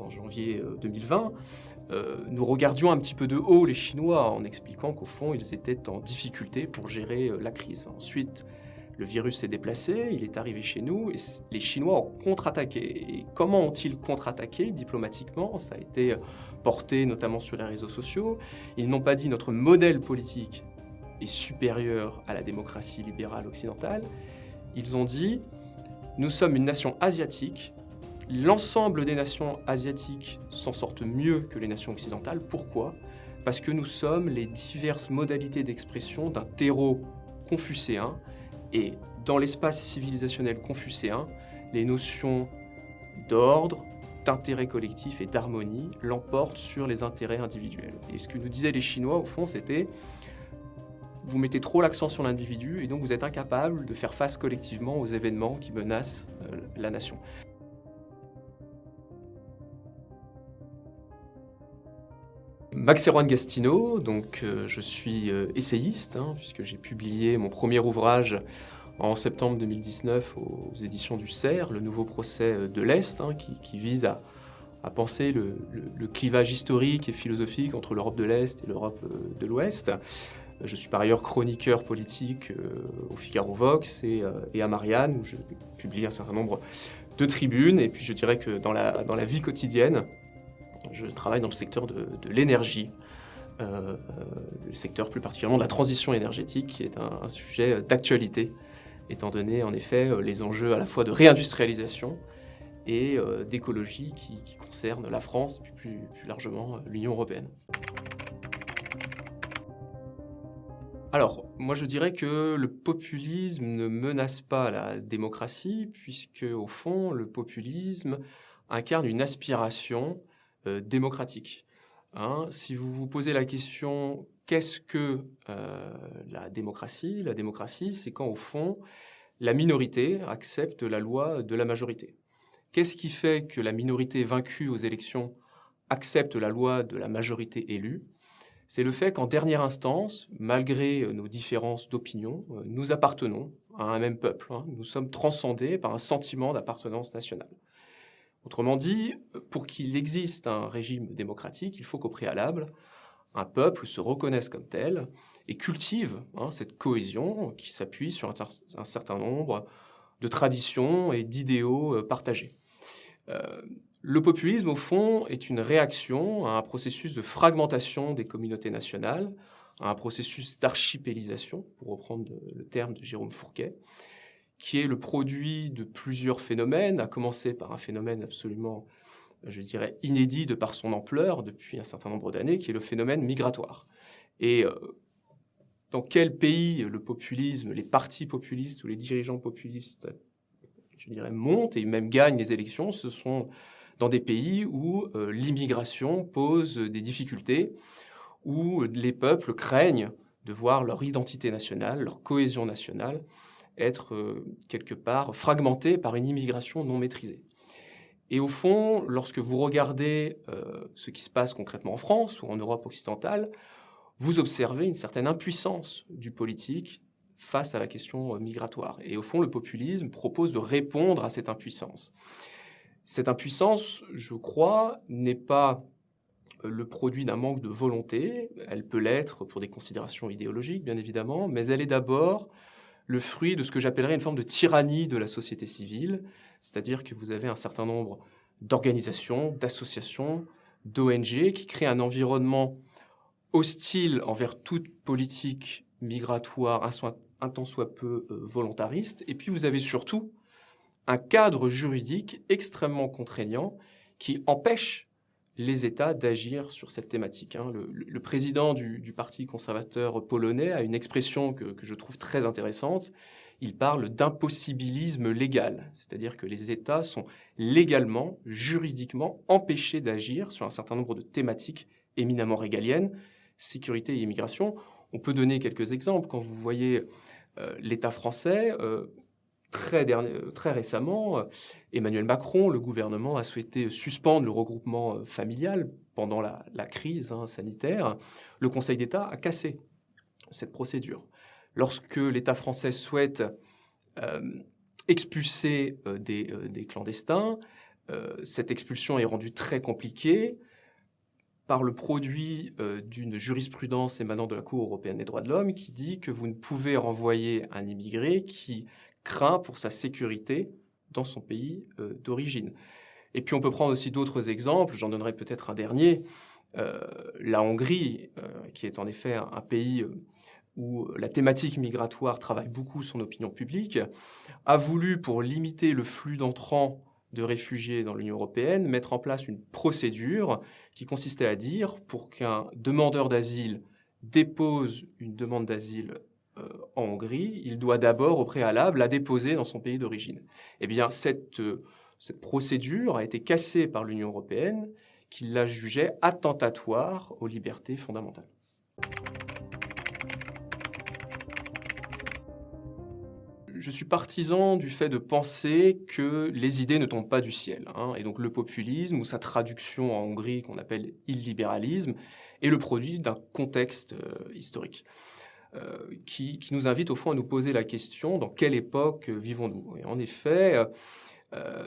en janvier 2020, nous regardions un petit peu de haut les Chinois en expliquant qu'au fond, ils étaient en difficulté pour gérer la crise. Ensuite, le virus s'est déplacé, il est arrivé chez nous et les Chinois ont contre-attaqué. Et comment ont-ils contre-attaqué diplomatiquement? Ça a été porté notamment sur les réseaux sociaux. Ils n'ont pas dit notre modèle politique est supérieur à la démocratie libérale occidentale. Ils ont dit nous sommes une nation asiatique. L'ensemble des nations asiatiques s'en sortent mieux que les nations occidentales. Pourquoi? Parce que nous sommes les diverses modalités d'expression d'un terreau confucéen. Et dans l'espace civilisationnel confucéen, les notions d'ordre, d'intérêt collectif et d'harmonie l'emportent sur les intérêts individuels. Et ce que nous disaient les Chinois, au fond, c'était vous mettez trop l'accent sur l'individu et donc vous êtes incapable de faire face collectivement aux événements qui menacent la nation. Max Erwan Gastineau, donc je suis essayiste, puisque j'ai publié mon premier ouvrage en septembre 2019 aux éditions du CERF, le nouveau procès de l'Est, qui vise à penser le clivage historique et philosophique entre l'Europe de l'Est et l'Europe de l'Ouest. Je suis par ailleurs chroniqueur politique au Figaro Vox et à Marianne, où je publie un certain nombre de tribunes. Et puis je dirais que dans la vie quotidienne, je travaille dans le secteur de l'énergie, le secteur plus particulièrement de la transition énergétique, qui est un sujet d'actualité, étant donné en effet les enjeux à la fois de réindustrialisation et d'écologie qui concernent la France et puis plus largement l'Union européenne. Alors, moi je dirais que le populisme ne menace pas la démocratie, puisque au fond, le populisme incarne une aspiration démocratique. Si vous vous posez la question qu'est-ce que la démocratie? La démocratie, c'est quand au fond, la minorité accepte la loi de la majorité. Qu'est-ce qui fait que la minorité vaincue aux élections accepte la loi de la majorité élue? C'est le fait qu'en dernière instance, malgré nos différences d'opinion, nous appartenons à un même peuple. Nous sommes transcendés par un sentiment d'appartenance nationale. Autrement dit, pour qu'il existe un régime démocratique, il faut qu'au préalable, un peuple se reconnaisse comme tel et cultive cette cohésion qui s'appuie sur un certain nombre de traditions et d'idéaux partagés. Le populisme, au fond, est une réaction à un processus de fragmentation des communautés nationales, à un processus d'archipélisation, pour reprendre le terme de Jérôme Fourquet, qui est le produit de plusieurs phénomènes, à commencer par un phénomène absolument, je dirais, inédit de par son ampleur depuis un certain nombre d'années, qui est le phénomène migratoire. Et dans quel pays le populisme, les partis populistes ou les dirigeants populistes, je dirais, montent et même gagnent les élections, ce sont dans des pays où l'immigration pose des difficultés, où les peuples craignent de voir leur identité nationale, leur cohésion nationale, être quelque part fragmentée par une immigration non maîtrisée. Et au fond, lorsque vous regardez ce qui se passe concrètement en France ou en Europe occidentale, vous observez une certaine impuissance du politique face à la question migratoire. Et au fond, le populisme propose de répondre à cette impuissance. Cette impuissance, je crois, n'est pas le produit d'un manque de volonté. Elle peut l'être pour des considérations idéologiques, bien évidemment, mais elle est d'abord le fruit de ce que j'appellerais une forme de tyrannie de la société civile, c'est-à-dire que vous avez un certain nombre d'organisations, d'associations, d'ONG qui créent un environnement hostile envers toute politique migratoire, un tant soit peu volontariste. Et puis vous avez surtout un cadre juridique extrêmement contraignant qui empêche les États d'agir sur cette thématique. Le président du Parti conservateur polonais a une expression que je trouve très intéressante. Il parle d'impossibilisme légal, c'est-à-dire que les États sont légalement, juridiquement empêchés d'agir sur un certain nombre de thématiques éminemment régaliennes, sécurité et immigration. On peut donner quelques exemples. Quand vous voyez l'État français, très récemment, Emmanuel Macron, le gouvernement, a souhaité suspendre le regroupement familial pendant la crise sanitaire. Le Conseil d'État a cassé cette procédure. Lorsque l'État français souhaite expulser des clandestins, Cette expulsion est rendue très compliquée par le produit d'une jurisprudence émanant de la Cour européenne des droits de l'homme qui dit que vous ne pouvez renvoyer un immigré qui craint pour sa sécurité dans son pays d'origine. Et puis on peut prendre aussi d'autres exemples, j'en donnerai peut-être un dernier. La Hongrie, qui est en effet un pays où la thématique migratoire travaille beaucoup son opinion publique, a voulu, pour limiter le flux d'entrants de réfugiés dans l'Union européenne, mettre en place une procédure qui consistait à dire, pour qu'un demandeur d'asile dépose une demande d'asile en Hongrie, il doit d'abord, au préalable, la déposer dans son pays d'origine. Eh bien, cette procédure a été cassée par l'Union européenne, qui la jugeait attentatoire aux libertés fondamentales. Je suis partisan du fait de penser que les idées ne tombent pas du ciel. Et donc le populisme, ou sa traduction en Hongrie qu'on appelle illibéralisme, est le produit d'un contexte historique qui nous invite au fond à nous poser la question: dans quelle époque vivons-nous? Et en effet,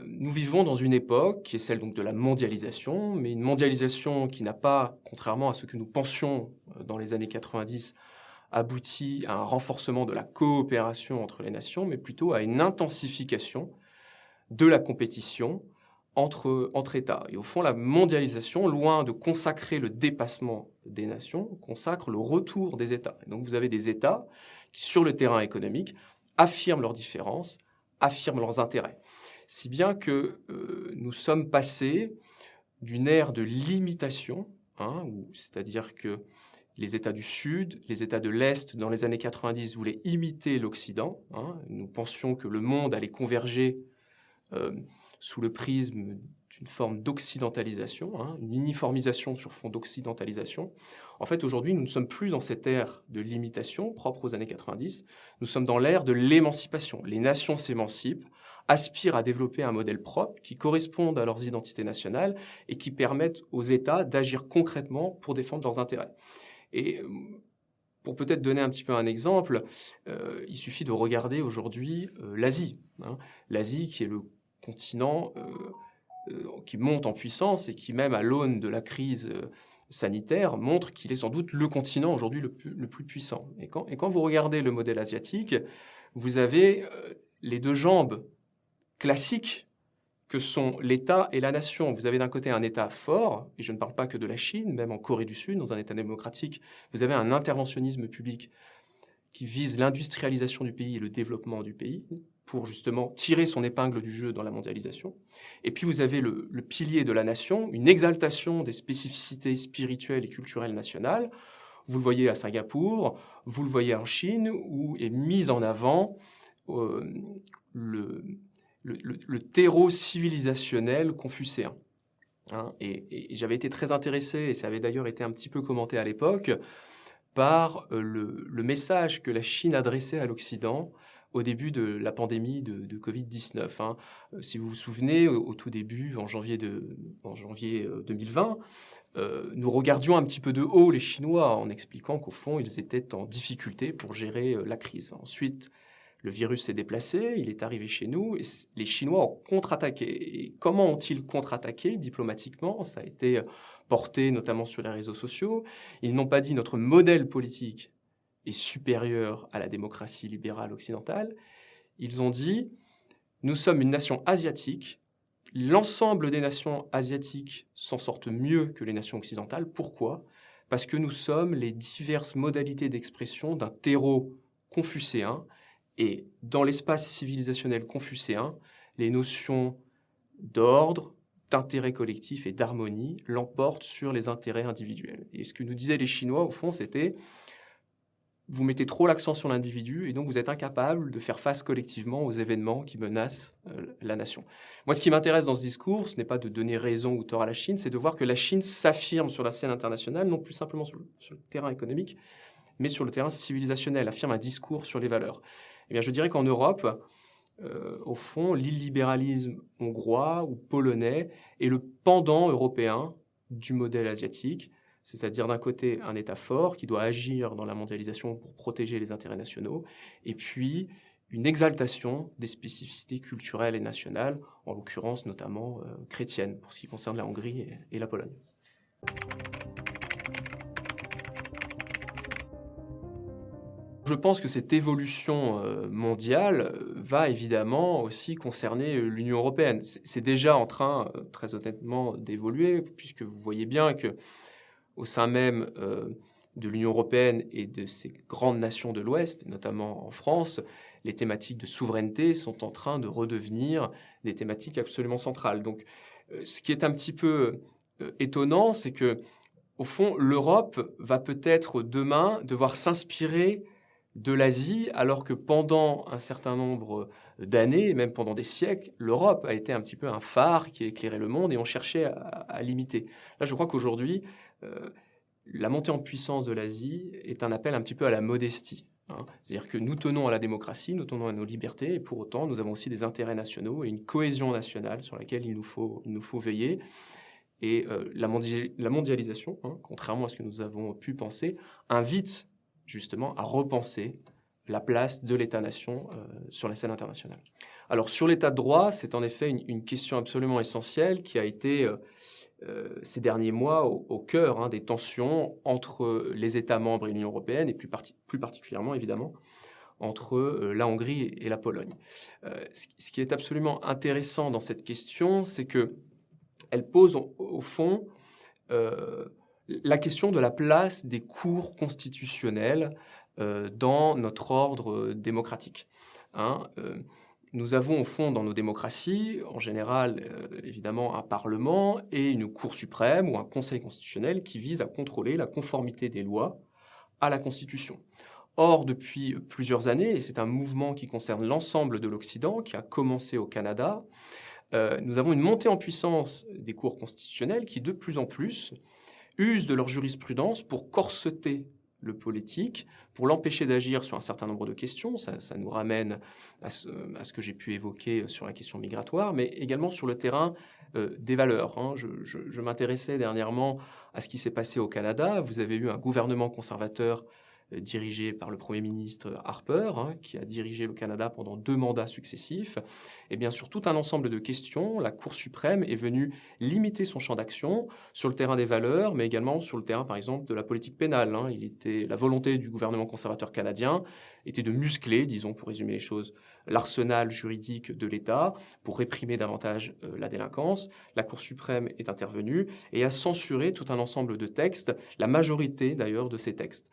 nous vivons dans une époque qui est celle donc de la mondialisation, mais une mondialisation qui n'a pas, contrairement à ce que nous pensions dans les années 90, abouti à un renforcement de la coopération entre les nations, mais plutôt à une intensification de la compétition entre États. Et au fond, la mondialisation, loin de consacrer le dépassement des nations, consacre le retour des États. Et donc vous avez des États qui, sur le terrain économique, affirment leurs différences, affirment leurs intérêts. Si bien que nous sommes passés d'une ère de limitation, c'est-à-dire que les États du Sud, les États de l'Est, dans les années 90, voulaient imiter l'Occident. Nous pensions que le monde allait converger sous le prisme d'une forme d'occidentalisation, une uniformisation sur fond d'occidentalisation. En fait, aujourd'hui, nous ne sommes plus dans cette ère de limitation propre aux années 90. Nous sommes dans l'ère de l'émancipation. Les nations s'émancipent, aspirent à développer un modèle propre qui corresponde à leurs identités nationales et qui permettent aux États d'agir concrètement pour défendre leurs intérêts. Et pour peut-être donner un petit peu un exemple, il suffit de regarder aujourd'hui l'Asie. L'Asie qui est le continent qui monte en puissance et qui, même à l'aune de la crise sanitaire, montre qu'il est sans doute le continent aujourd'hui le plus puissant. Et quand vous regardez le modèle asiatique, vous avez les deux jambes classiques que sont l'État et la nation. Vous avez d'un côté un État fort, et je ne parle pas que de la Chine, même en Corée du Sud, dans un État démocratique, vous avez un interventionnisme public qui vise l'industrialisation du pays et le développement du pays, pour justement tirer son épingle du jeu dans la mondialisation. Et puis vous avez le pilier de la nation, une exaltation des spécificités spirituelles et culturelles nationales. Vous le voyez à Singapour, vous le voyez en Chine, où est mis en avant le terreau civilisationnel confucéen. Et j'avais été très intéressé, et ça avait d'ailleurs été un petit peu commenté à l'époque, par le message que la Chine adressait à l'Occident au début de la pandémie de Covid-19. Si vous vous souvenez, au tout début, en janvier 2020, nous regardions un petit peu de haut les Chinois en expliquant qu'au fond, ils étaient en difficulté pour gérer la crise. Ensuite, le virus s'est déplacé, il est arrivé chez nous, et les Chinois ont contre-attaqué. Et comment ont-ils contre-attaqué diplomatiquement? Ça a été porté notamment sur les réseaux sociaux. Ils n'ont pas dit notre modèle politique est supérieur à la démocratie libérale occidentale. Ils ont dit nous sommes une nation asiatique, l'ensemble des nations asiatiques s'en sortent mieux que les nations occidentales. Pourquoi? Parce que nous sommes les diverses modalités d'expression d'un terreau confucéen. Et dans l'espace civilisationnel confucéen, les notions d'ordre, d'intérêt collectif et d'harmonie l'emportent sur les intérêts individuels. Et ce que nous disaient les Chinois, au fond, c'était vous mettez trop l'accent sur l'individu et donc vous êtes incapable de faire face collectivement aux événements qui menacent la nation. Moi, ce qui m'intéresse dans ce discours, ce n'est pas de donner raison ou tort à la Chine, c'est de voir que la Chine s'affirme sur la scène internationale, non plus simplement sur le terrain économique, mais sur le terrain civilisationnel, affirme un discours sur les valeurs. Eh bien, je dirais qu'en Europe, au fond, l'illibéralisme hongrois ou polonais est le pendant européen du modèle asiatique, c'est-à-dire d'un côté un État fort qui doit agir dans la mondialisation pour protéger les intérêts nationaux, et puis une exaltation des spécificités culturelles et nationales, en l'occurrence notamment chrétiennes, pour ce qui concerne la Hongrie et la Pologne. Je pense que cette évolution mondiale va évidemment aussi concerner l'Union européenne. C'est déjà en train, très honnêtement, d'évoluer, puisque vous voyez bien que au sein même de l'Union européenne et de ces grandes nations de l'Ouest, notamment en France, les thématiques de souveraineté sont en train de redevenir des thématiques absolument centrales. Donc, ce qui est un petit peu étonnant, c'est que, au fond, l'Europe va peut-être demain devoir s'inspirer de l'Asie, alors que pendant un certain nombre d'années, même pendant des siècles, l'Europe a été un petit peu un phare qui a éclairé le monde et on cherchait à l'imiter. Là, je crois qu'aujourd'hui, la montée en puissance de l'Asie est un appel un petit peu à la modestie. C'est-à-dire que nous tenons à la démocratie, nous tenons à nos libertés, et pour autant, nous avons aussi des intérêts nationaux et une cohésion nationale sur laquelle il nous faut veiller. Et la mondialisation, contrairement à ce que nous avons pu penser, invite justement à repenser la place de l'État-nation sur la scène internationale. Alors, sur l'État de droit, c'est en effet une question absolument essentielle qui a été ces derniers mois au cœur des tensions entre les États membres et l'Union européenne, et plus particulièrement, évidemment, entre la Hongrie et la Pologne. Ce qui est absolument intéressant dans cette question, c'est qu'elle pose au fond la question de la place des cours constitutionnels dans notre ordre démocratique. Nous avons au fond dans nos démocraties, en général, évidemment, un Parlement et une Cour suprême ou un Conseil constitutionnel qui vise à contrôler la conformité des lois à la Constitution. Or, depuis plusieurs années, et c'est un mouvement qui concerne l'ensemble de l'Occident, qui a commencé au Canada, nous avons une montée en puissance des cours constitutionnels qui, de plus en plus, usent de leur jurisprudence pour corseter le politique, pour l'empêcher d'agir sur un certain nombre de questions. Ça nous ramène à ce que j'ai pu évoquer sur la question migratoire, mais également sur le terrain des valeurs. Je m'intéressais dernièrement à ce qui s'est passé au Canada. Vous avez eu un gouvernement conservateur dirigé par le Premier ministre Harper, qui a dirigé le Canada pendant 2 mandats successifs. Et bien sur tout un ensemble de questions, la Cour suprême est venue limiter son champ d'action sur le terrain des valeurs, mais également sur le terrain, par exemple, de la politique pénale. La volonté du gouvernement conservateur canadien était de muscler, disons pour résumer les choses, l'arsenal juridique de l'État pour réprimer davantage la délinquance. La Cour suprême est intervenue et a censuré tout un ensemble de textes, la majorité d'ailleurs de ces textes.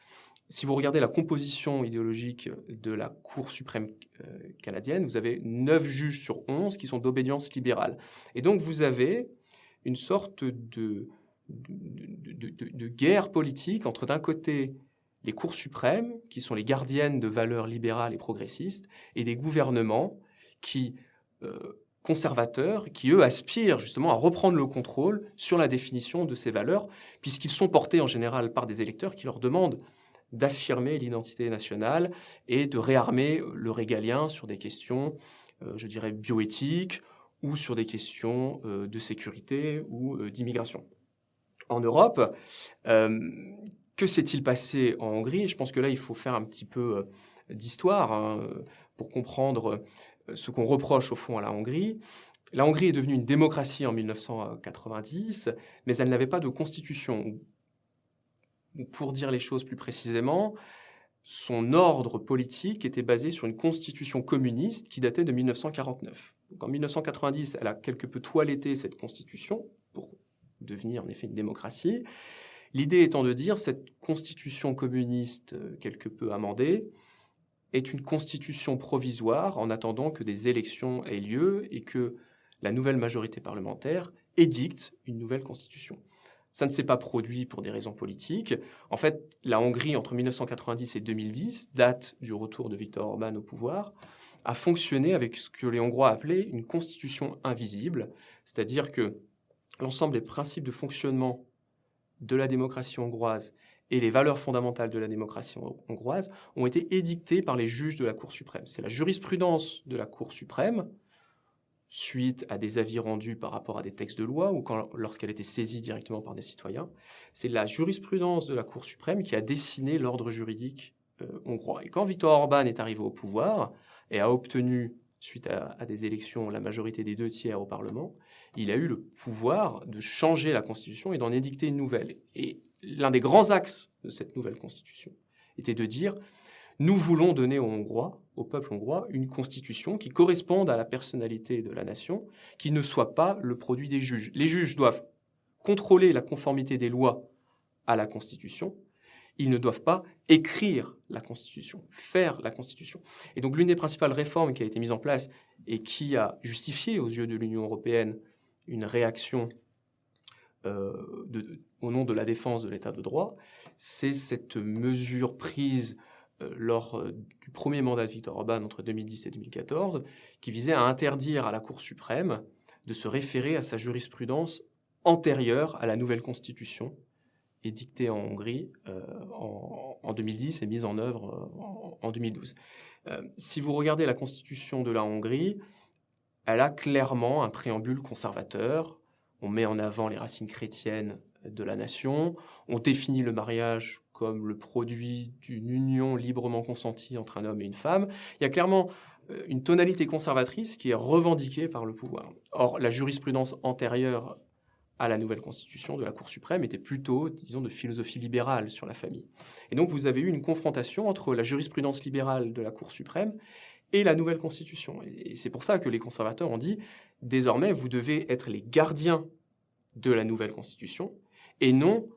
Si vous regardez la composition idéologique de la Cour suprême canadienne, vous avez 9 juges sur 11 qui sont d'obédience libérale. Et donc vous avez une sorte de guerre politique entre d'un côté les cours suprêmes, qui sont les gardiennes de valeurs libérales et progressistes, et des gouvernements conservateurs qui, eux, aspirent justement à reprendre le contrôle sur la définition de ces valeurs, puisqu'ils sont portés en général par des électeurs qui leur demandent d'affirmer l'identité nationale et de réarmer le régalien sur des questions, je dirais, bioéthiques ou sur des questions de sécurité ou d'immigration. En Europe, que s'est-il passé en Hongrie? Je pense que là, il faut faire un petit peu d'histoire pour comprendre ce qu'on reproche au fond à la Hongrie. La Hongrie est devenue une démocratie en 1990, mais elle n'avait pas de constitution. Pour dire les choses plus précisément, son ordre politique était basé sur une constitution communiste qui datait de 1949. Donc en 1990, elle a quelque peu toiletté cette constitution pour devenir en effet une démocratie. L'idée étant de dire cette constitution communiste quelque peu amendée est une constitution provisoire en attendant que des élections aient lieu et que la nouvelle majorité parlementaire édicte une nouvelle constitution. Ça ne s'est pas produit pour des raisons politiques. En fait, la Hongrie, entre 1990 et 2010, date du retour de Viktor Orban au pouvoir, a fonctionné avec ce que les Hongrois appelaient une constitution invisible, c'est-à-dire que l'ensemble des principes de fonctionnement de la démocratie hongroise et les valeurs fondamentales de la démocratie hongroise ont été édictés par les juges de la Cour suprême. C'est la jurisprudence de la Cour suprême, suite à des avis rendus par rapport à des textes de loi ou lorsqu'elle était saisie directement par des citoyens. C'est la jurisprudence de la Cour suprême qui a dessiné l'ordre juridique hongrois. Et quand Viktor Orban est arrivé au pouvoir, et a obtenu, suite à des élections, la majorité des 2/3 au Parlement, il a eu le pouvoir de changer la Constitution et d'en édicter une nouvelle. Et l'un des grands axes de cette nouvelle Constitution était de dire « Nous voulons donner aux Hongrois, au peuple hongrois, une Constitution qui corresponde à la personnalité de la nation, qui ne soit pas le produit des juges. Les juges doivent contrôler la conformité des lois à la Constitution. Ils ne doivent pas écrire la Constitution, faire la Constitution. » Et donc l'une des principales réformes qui a été mise en place et qui a justifié aux yeux de l'Union européenne une réaction au nom de la défense de l'état de droit, c'est cette mesure prise lors du premier mandat de Viktor Orban entre 2010 et 2014, qui visait à interdire à la Cour suprême de se référer à sa jurisprudence antérieure à la nouvelle Constitution édictée en Hongrie en 2010 et mise en œuvre en 2012. Si vous regardez la Constitution de la Hongrie, elle a clairement un préambule conservateur. On met en avant les racines chrétiennes de la nation. On définit le mariage comme le produit d'une union librement consentie entre un homme et une femme. Il y a clairement une tonalité conservatrice qui est revendiquée par le pouvoir. Or, la jurisprudence antérieure à la nouvelle Constitution de la Cour suprême était plutôt, disons, de philosophie libérale sur la famille. Et donc, vous avez eu une confrontation entre la jurisprudence libérale de la Cour suprême et la nouvelle Constitution. Et c'est pour ça que les conservateurs ont dit « Désormais, vous devez être les gardiens de la nouvelle Constitution et non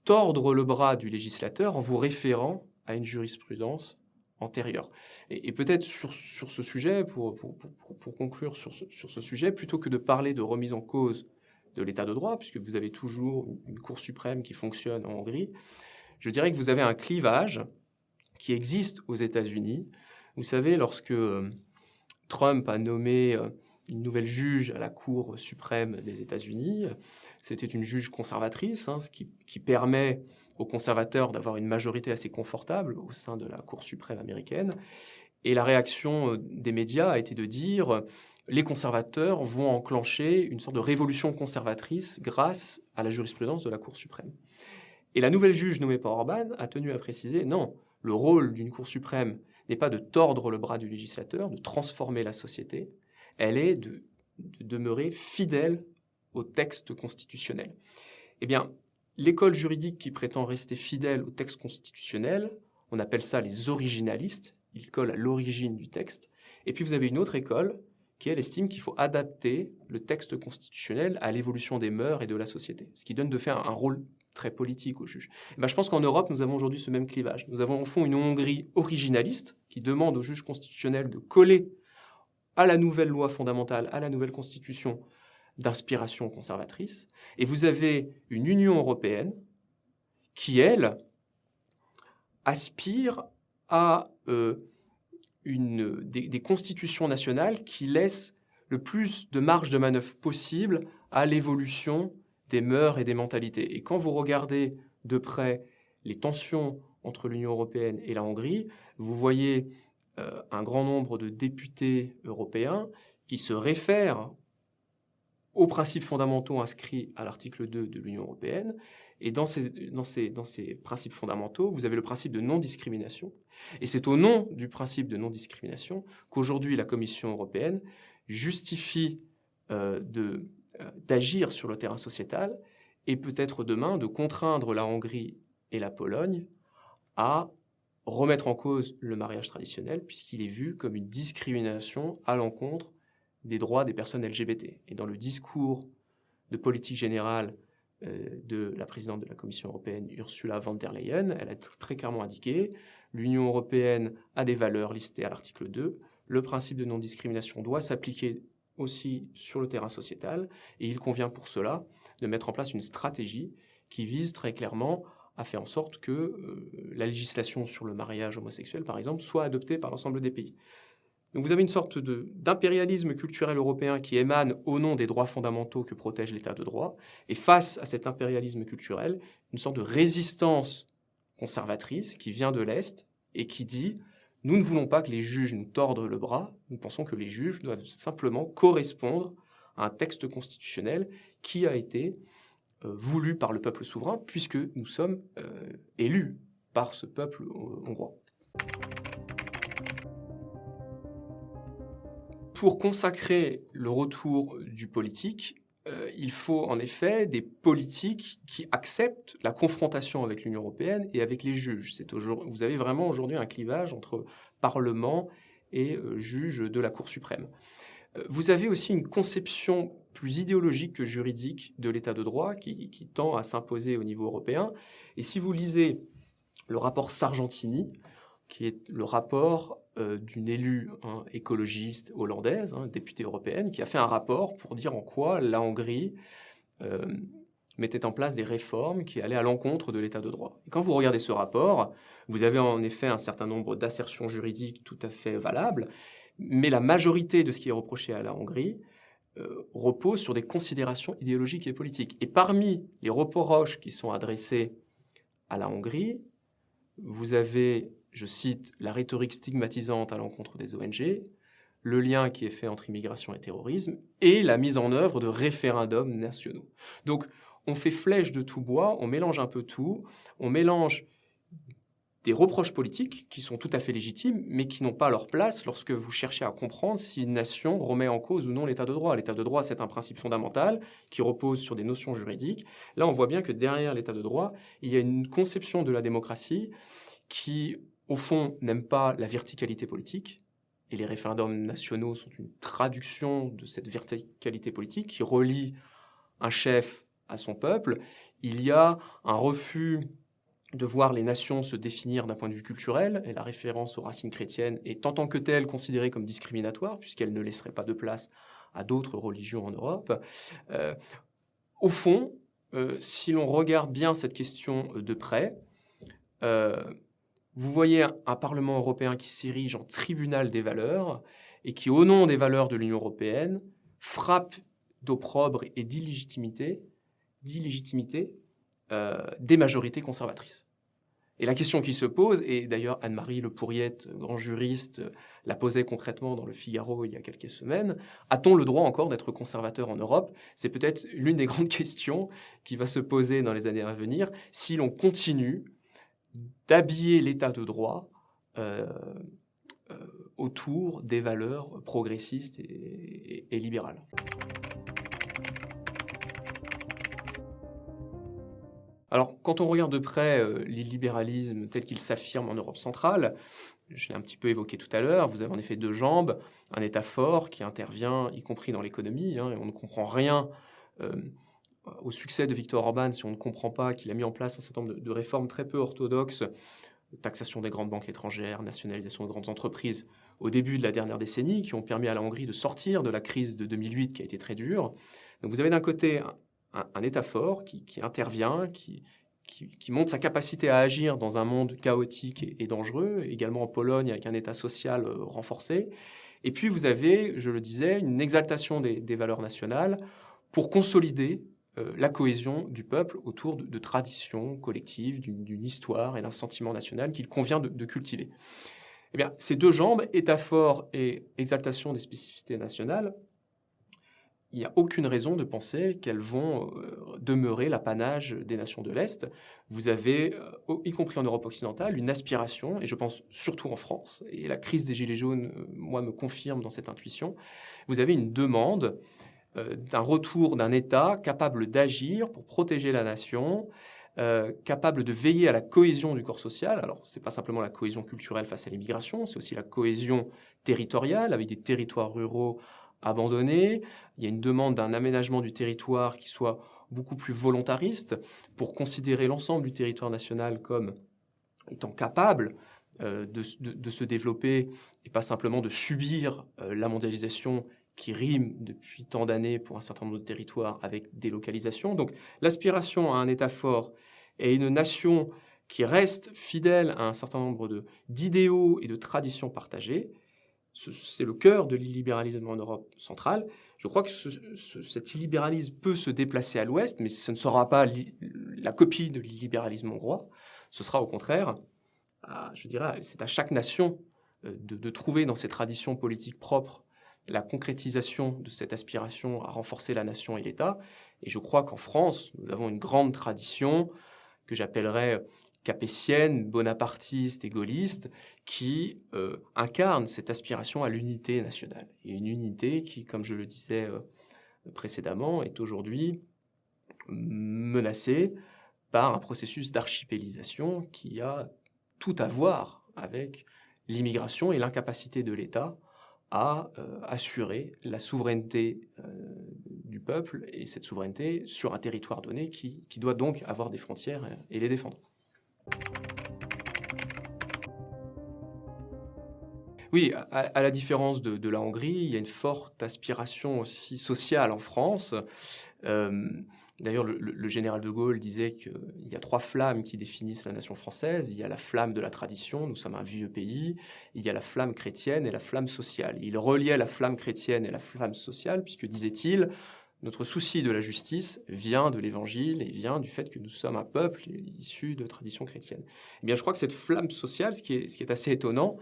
tordre le bras du législateur en vous référant à une jurisprudence antérieure. » Et peut-être sur ce sujet, pour conclure sur ce sujet, plutôt que de parler de remise en cause de l'état de droit, puisque vous avez toujours une Cour suprême qui fonctionne en Hongrie, je dirais que vous avez un clivage qui existe aux États-Unis. Vous savez, lorsque Trump a nommé une nouvelle juge à la Cour suprême des États-Unis, c'était une juge conservatrice, ce qui permet aux conservateurs d'avoir une majorité assez confortable au sein de la Cour suprême américaine. Et la réaction des médias a été de dire les conservateurs vont enclencher une sorte de révolution conservatrice grâce à la jurisprudence de la Cour suprême. Et la nouvelle juge nommée par Orban a tenu à préciser non, le rôle d'une Cour suprême n'est pas de tordre le bras du législateur, de transformer la société, elle est de demeurer fidèle au texte constitutionnel. Eh bien, l'école juridique qui prétend rester fidèle au texte constitutionnel, on appelle ça les originalistes, ils collent à l'origine du texte. Et puis vous avez une autre école qui, elle, estime qu'il faut adapter le texte constitutionnel à l'évolution des mœurs et de la société, ce qui donne de fait un rôle très politique aux juges. Je pense qu'en Europe, nous avons aujourd'hui ce même clivage. Nous avons au fond une Hongrie originaliste qui demande aux juges constitutionnels de coller à la nouvelle loi fondamentale, à la nouvelle constitution d'inspiration conservatrice. Et vous avez une Union européenne qui, elle, aspire à des constitutions nationales qui laissent le plus de marge de manœuvre possible à l'évolution des mœurs et des mentalités. Et quand vous regardez de près les tensions entre l'Union européenne et la Hongrie, vous voyez un grand nombre de députés européens qui se réfèrent aux principes fondamentaux inscrits à l'article 2 de l'Union européenne. Et dans ces principes fondamentaux, vous avez le principe de non-discrimination. Et c'est au nom du principe de non-discrimination qu'aujourd'hui la Commission européenne justifie d'agir sur le terrain sociétal et peut-être demain de contraindre la Hongrie et la Pologne à remettre en cause le mariage traditionnel puisqu'il est vu comme une discrimination à l'encontre des droits des personnes LGBT. Et dans le discours de politique générale de la présidente de la Commission européenne, Ursula von der Leyen, elle a très clairement indiqué « L'Union européenne a des valeurs listées à l'article 2. Le principe de non-discrimination doit s'appliquer aussi sur le terrain sociétal et il convient pour cela de mettre en place une stratégie qui vise très clairement à faire en sorte que la législation sur le mariage homosexuel, par exemple, soit adoptée par l'ensemble des pays. » Donc vous avez une sorte d'impérialisme culturel européen qui émane au nom des droits fondamentaux que protège l'état de droit, et face à cet impérialisme culturel, une sorte de résistance conservatrice qui vient de l'Est et qui dit « Nous ne voulons pas que les juges nous tordent le bras, nous pensons que les juges doivent simplement correspondre à un texte constitutionnel qui a été voulu par le peuple souverain, puisque nous sommes élus par ce peuple hongrois. » pour consacrer le retour du politique, il faut en effet des politiques qui acceptent la confrontation avec l'Union européenne et avec les juges. Vous avez vraiment aujourd'hui un clivage entre Parlement et juges de la Cour suprême. Vous avez aussi une conception plus idéologique que juridique de l'état de droit qui tend à s'imposer au niveau européen. Et si vous lisez le rapport Sargentini, qui est le rapport d'une élue écologiste hollandaise, députée européenne, qui a fait un rapport pour dire en quoi la Hongrie mettait en place des réformes qui allaient à l'encontre de l'état de droit. Et quand vous regardez ce rapport, vous avez en effet un certain nombre d'assertions juridiques tout à fait valables, mais la majorité de ce qui est reproché à la Hongrie repose sur des considérations idéologiques et politiques. Et parmi les reproches qui sont adressés à la Hongrie, vous avez, je cite, la rhétorique stigmatisante à l'encontre des ONG, le lien qui est fait entre immigration et terrorisme, et la mise en œuvre de référendums nationaux. Donc, on fait flèche de tout bois, on mélange un peu tout, on mélange des reproches politiques qui sont tout à fait légitimes, mais qui n'ont pas leur place lorsque vous cherchez à comprendre si une nation remet en cause ou non l'état de droit. L'état de droit, c'est un principe fondamental qui repose sur des notions juridiques. Là, on voit bien que derrière l'état de droit, il y a une conception de la démocratie qui, au fond, n'aime pas la verticalité politique. Et les référendums nationaux sont une traduction de cette verticalité politique qui relie un chef à son peuple. Il y a un refus de voir les nations se définir d'un point de vue culturel, et la référence aux racines chrétiennes est en tant que telle considérée comme discriminatoire, puisqu'elle ne laisserait pas de place à d'autres religions en Europe. Au fond, si l'on regarde bien cette question de près, vous voyez un Parlement européen qui s'érige en tribunal des valeurs et qui, au nom des valeurs de l'Union européenne, frappe d'opprobre et d'illégitimité des majorités conservatrices. Et la question qui se pose, et d'ailleurs Anne-Marie Le Pourriette, grand juriste, la posait concrètement dans le Figaro il y a quelques semaines, a-t-on le droit encore d'être conservateur en Europe? C'est peut-être l'une des grandes questions qui va se poser dans les années à venir si l'on continue d'habiller l'état de droit autour des valeurs progressistes et libérales. Alors, quand on regarde de près l'illibéralisme tel qu'il s'affirme en Europe centrale, je l'ai un petit peu évoqué tout à l'heure, vous avez en effet deux jambes, un État fort qui intervient, y compris dans l'économie, et on ne comprend rien au succès de Viktor Orban si on ne comprend pas qu'il a mis en place un certain nombre de réformes très peu orthodoxes, taxation des grandes banques étrangères, nationalisation de grandes entreprises au début de la dernière décennie, qui ont permis à la Hongrie de sortir de la crise de 2008 qui a été très dure. Donc vous avez d'un côté un État fort qui intervient, qui montre sa capacité à agir dans un monde chaotique et dangereux, également en Pologne avec un État social renforcé. Et puis vous avez, je le disais, une exaltation des valeurs nationales pour consolider la cohésion du peuple autour de traditions collectives, d'une histoire et d'un sentiment national qu'il convient de cultiver. Eh bien, ces deux jambes, État fort et exaltation des spécificités nationales, il n'y a aucune raison de penser qu'elles vont demeurer l'apanage des nations de l'Est. Vous avez, y compris en Europe occidentale, une aspiration, et je pense surtout en France, et la crise des Gilets jaunes, moi, me confirme dans cette intuition, vous avez une demande d'un retour d'un État capable d'agir pour protéger la nation, capable de veiller à la cohésion du corps social. Alors, ce n'est pas simplement la cohésion culturelle face à l'immigration, c'est aussi la cohésion territoriale, avec des territoires ruraux abandonnés. Il y a une demande d'un aménagement du territoire qui soit beaucoup plus volontariste pour considérer l'ensemble du territoire national comme étant capable de se développer et pas simplement de subir la mondialisation qui rime depuis tant d'années pour un certain nombre de territoires avec délocalisation. Donc l'aspiration à un État fort et une nation qui reste fidèle à un certain nombre d'idéaux et de traditions partagées, c'est le cœur de l'illibéralisme en Europe centrale. Je crois que cet illibéralisme peut se déplacer à l'ouest, mais ce ne sera pas la copie de l'illibéralisme hongrois. Ce sera au contraire, je dirais, c'est à chaque nation de trouver dans ses traditions politiques propres la concrétisation de cette aspiration à renforcer la nation et l'État. Et je crois qu'en France, nous avons une grande tradition que j'appellerais capétienne, bonapartiste et gaulliste, qui incarne cette aspiration à l'unité nationale. Et une unité qui, comme je le disais précédemment, est aujourd'hui menacée par un processus d'archipélisation qui a tout à voir avec l'immigration et l'incapacité de l'État à assurer la souveraineté du peuple, et cette souveraineté sur un territoire donné qui doit donc avoir des frontières et les défendre. Oui, à la différence de la Hongrie, il y a une forte aspiration aussi sociale en France. D'ailleurs, le général de Gaulle disait qu'il y a 3 flammes qui définissent la nation française. Il y a la flamme de la tradition, nous sommes un vieux pays. Il y a la flamme chrétienne et la flamme sociale. Il reliait la flamme chrétienne et la flamme sociale, puisque, disait-il, notre souci de la justice vient de l'Évangile et vient du fait que nous sommes un peuple issu de tradition chrétienne. Eh bien, je crois que cette flamme sociale, ce qui est assez étonnant,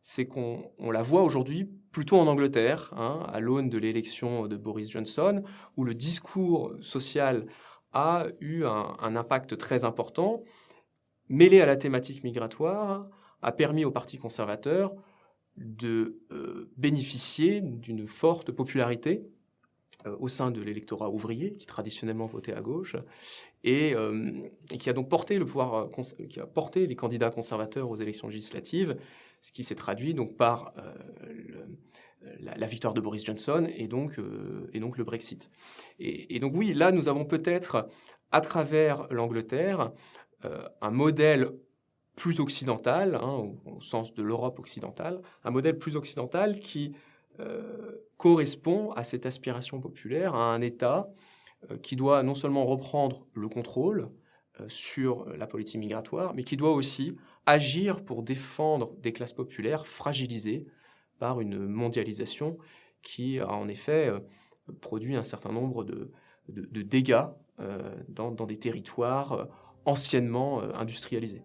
c'est qu'on la voit aujourd'hui plutôt en Angleterre, à l'aune de l'élection de Boris Johnson, où le discours social a eu un impact très important, mêlé à la thématique migratoire, a permis au Parti conservateur de bénéficier d'une forte popularité au sein de l'électorat ouvrier, qui traditionnellement votait à gauche, et qui a donc porté le pouvoir, qui a porté les candidats conservateurs aux élections législatives, ce qui s'est traduit donc par la victoire de Boris Johnson et donc le Brexit. Et donc oui, là nous avons peut-être, à travers l'Angleterre, un modèle plus occidental, au sens de l'Europe occidentale, un modèle plus occidental qui correspond à cette aspiration populaire, à un État qui doit non seulement reprendre le contrôle sur la politique migratoire, mais qui doit aussi agir pour défendre des classes populaires fragilisées par une mondialisation qui a en effet produit un certain nombre de dégâts dans des territoires anciennement industrialisés.